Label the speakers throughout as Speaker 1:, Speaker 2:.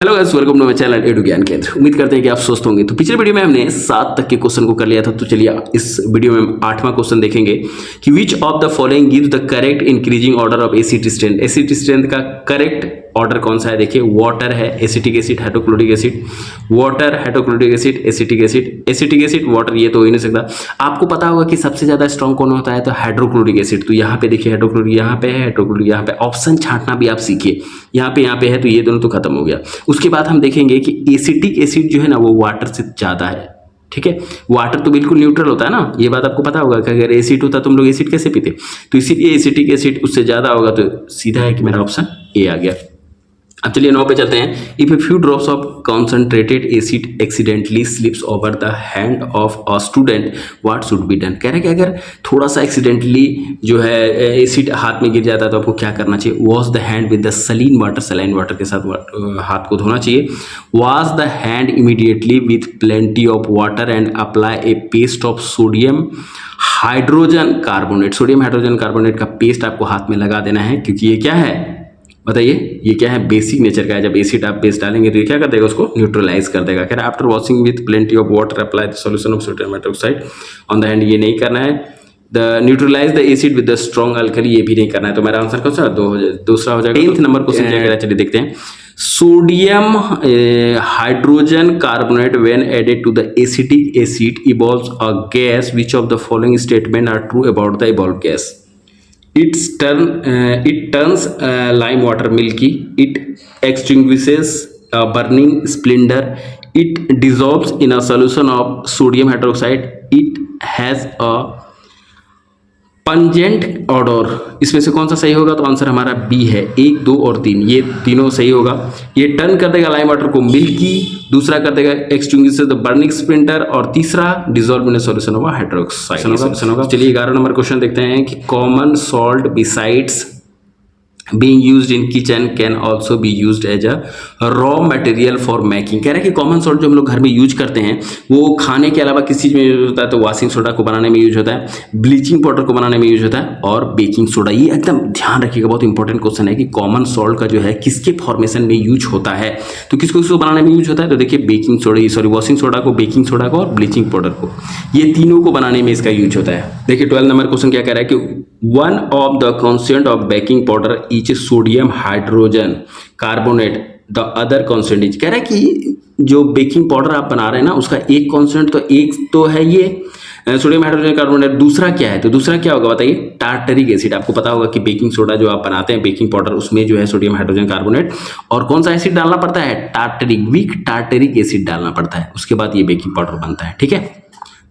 Speaker 1: Hello guys, welcome to my channel edu Gyan Kendra. उम्मीद करते हैं कि आप स्वस्थ होंगे। तो पिछले वीडियो में हमने 7 तक के क्वेश्चन को कर लिया था। तो चलिए इस वीडियो में 8वां क्वेश्चन देखेंगे कि which of the following gives the correct increasing order of acid strength. Acid strength का करेक्ट ऑर्डर कौन सा है? देखिए, वाटर है, acetic acid, hydrochloric acid, water, hydrochloric acid, acetic acid, acetic acid, water, ये तो हो ही नहीं सकता। आपको पता होगा कि सबसे ज्यादा स्ट्रॉन्ग कौन होता है? तो हाइड्रोक्लोरिक एसिड। तो यहाँ पे देखिए, हाइड्रोक्लोरिक यहाँ पे है, हाइड्रोक्लोरिक यहाँ पे। ऑप्शन छांटना भी आप सीखिए। यहाँ पे है, तो ये दोनों तो खत्म हो गया। उसके बाद हम देखेंगे कि एसिटिक एसिड जो है ना वो वाटर से ज्यादा है। ठीक है, वाटर तो बिल्कुल न्यूट्रल होता है ना, ये बात आपको पता होगा कि अगर एसिड होता तुम लोग एसिड कैसे पीते। तो इसीलिए एसिटिक एसिड उससे ज्यादा होगा। तो सीधा है कि मेरा ऑप्शन ए आ गया। अब चलिए 9 पे चलते हैं। If a few drops of concentrated acid accidentally slips over the hand of a student, what should be done. कह रहे हैं कि अगर थोड़ा सा एक्सीडेंटली जो है एसिड हाथ में गिर जाता है तो आपको क्या करना चाहिए? Wash the hand with the Saleen water, saline water के साथ हाथ को धोना चाहिए। Wash the hand immediately with plenty of water and apply A paste of sodium hydrogen carbonate. Sodium hydrogen carbonate का पेस्ट आपको हाथ में लगा देना है, क्योंकि ये क्या है बताइए? ये क्या है? बेसिक नेचर का है। जब एसिड आप बेस डालेंगे तो ये क्या कर देगा? उसको न्यूट्रलाइज कर देगा। कह रहा है after washing with plenty of water apply the solution of sodium hydroxide on the hand. ये नहीं करना है। The neutralize the acid with the strong alkali, ये भी नहीं करना है। तो मेरा आंसर कौन सा? दूसरा हो जाएगा। 10th नंबर क्वेश्चन क्या कह रहा है, चलिए देखते हैं। Sodium hydrogen carbonate when added to the acetic acid evolves a gas, which of the following statement are true about the evolve gas? It turns lime water milky. It extinguishes a burning splinter. It dissolves in a solution of sodium hydroxide. It has a pungent order. इसमें से कौन सा सही होगा? तो answer हमारा B है। 1, 2 और 3 ये तीनों सही होगा। ये टर्न कर देगा लाइम वाटर को मिल्की, दूसरा कर देगा एक्सटिंग्विशेस द बर्निंग स्प्लिंटर, और तीसरा dissolve in solution of hydroxide होगा। चलिए 11 नंबर क्वेश्चन देखते हैं कि common salt besides being used in kitchen can also be used as a raw material for making। कह रहे हैं कि कॉमन सॉल्ट जो हम लोग घर में यूज करते हैं वो खाने के अलावा किस चीज़ में यूज होता है? तो वॉशिंग सोडा को बनाने में यूज होता है, ब्लीचिंग पाउडर को बनाने में यूज होता है, और बेकिंग सोडा। ये एकदम ध्यान रखिएगा, बहुत इंपॉर्टेंट क्वेश्चन है कि कॉमन सॉल्ट का जो है किसके फॉर्मेशन में यूज होता है। तो किसको बनाने में यूज होता है? तो देखिए, baking soda, sorry washing soda को, बेकिंग सोडा को और ब्लीचिंग पाउडर को, ये तीनों को बनाने में इसका यूज होता है। देखिए 12 नंबर क्वेश्चन क्या कह रहा है कि one of the constant of baking powder is sodium hydrogen carbonate, the other constant is. कह रहा है कि जो बेकिंग पाउडर आप बना रहे हैं ना उसका एक कॉन्स्टेंट, तो एक तो है ये सोडियम हाइड्रोजन कार्बोनेट, दूसरा क्या है? तो दूसरा क्या होगा बताइए? Tartaric acid. आपको पता होगा कि बेकिंग सोडा जो आप बनाते हैं, बेकिंग पाउडर, उसमें जो है सोडियम हाइड्रोजन कार्बोनेट और कौन सा एसिड डालना पड़ता है? टार्टरिक, वीक टार्टरिक एसिड डालना पड़ता है। उसके बाद ये बेकिंग पाउडर बनता है। ठीक है,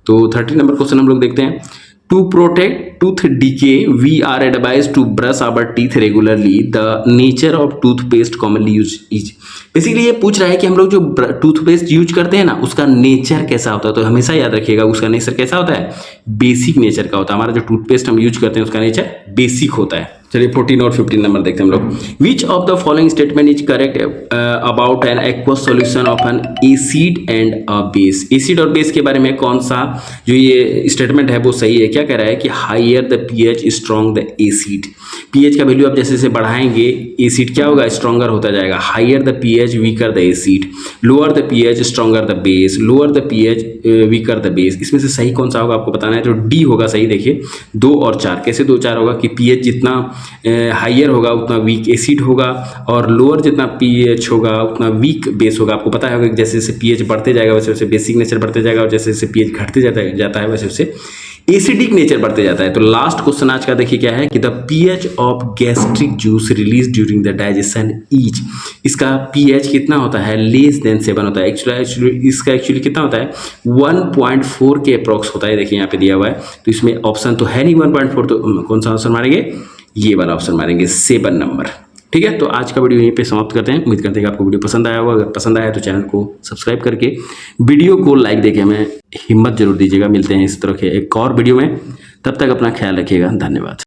Speaker 1: तो 13 नंबर क्वेश्चन हम लोग देखते हैं। To protect tooth decay, we are advised to brush our teeth regularly. The nature of toothpaste commonly used is। Basically ये पूछ रहा है कि हम लोग जो टूथपेस्ट यूज करते हैं ना उसका नेचर कैसा होता है। तो हमेशा याद रखिएगा उसका नेचर कैसा होता है? बेसिक नेचर का होता है। हमारा जो टूथपेस्ट हम यूज करते हैं उसका नेचर बेसिक होता है। चलिए 14 और 15 नंबर देखते हैं हम लोग। Which of the following statement is correct about an aqueous solution of N acid and a base. Acid और बेस के बारे में कौन सा जो ये स्टेटमेंट है वो सही है? क्या कह रहा है कि higher the pH strong the acid. PH का वैल्यू आप जैसे जैसे बढ़ाएंगे एसिड क्या होगा? स्ट्रॉन्गर होता जाएगा। Higher the pH weaker the acid, lower the pH stronger the base, lower the pH weaker the base. इसमें से सही कौन सा होगा आपको बताना है। तो डी होगा सही। देखिए 2 और 4 कैसे 2 4 होगा कि पीएच जितना हायर होगा उतना वीक एसिड होगा, और लोअर जितना पीएच होगा उतना वीक बेस होगा। आपको पता होगा कि जैसे जैसे पीएच बढ़ते जाएगा वैसे वैसे बेसिक नेचर बढ़ते जाएगा, और जैसे जैसे पीएच घटते जाता है वैसे वैसे एसिडिक नेचर बढ़ते जाता है। तो लास्ट क्वेश्चन आज का देखिए क्या है कि the pH of gastric juice release during the digestion is. इसका पीएच कितना होता है? लेस देन 7 होता है। एक्चुअली इसका कितना होता है? 1.4 के अप्रॉक्स होता है। देखिए यहाँ पे दिया हुआ है, तो इसमें ऑप्शन तो है नहीं 1.4, तो कौन सा आंसर मारेंगे? ये वाला ऑप्शन मारेंगे, 7 नंबर। ठीक है, तो आज का वीडियो यहीं पे समाप्त करते हैं। उम्मीद करते हैं कि आपको वीडियो पसंद आया होगा। अगर पसंद आया तो चैनल को सब्सक्राइब करके वीडियो को लाइक देके हमें हिम्मत जरूर दीजिएगा। मिलते हैं इस तरह के एक और वीडियो में, तब तक अपना ख्याल रखिएगा। धन्यवाद।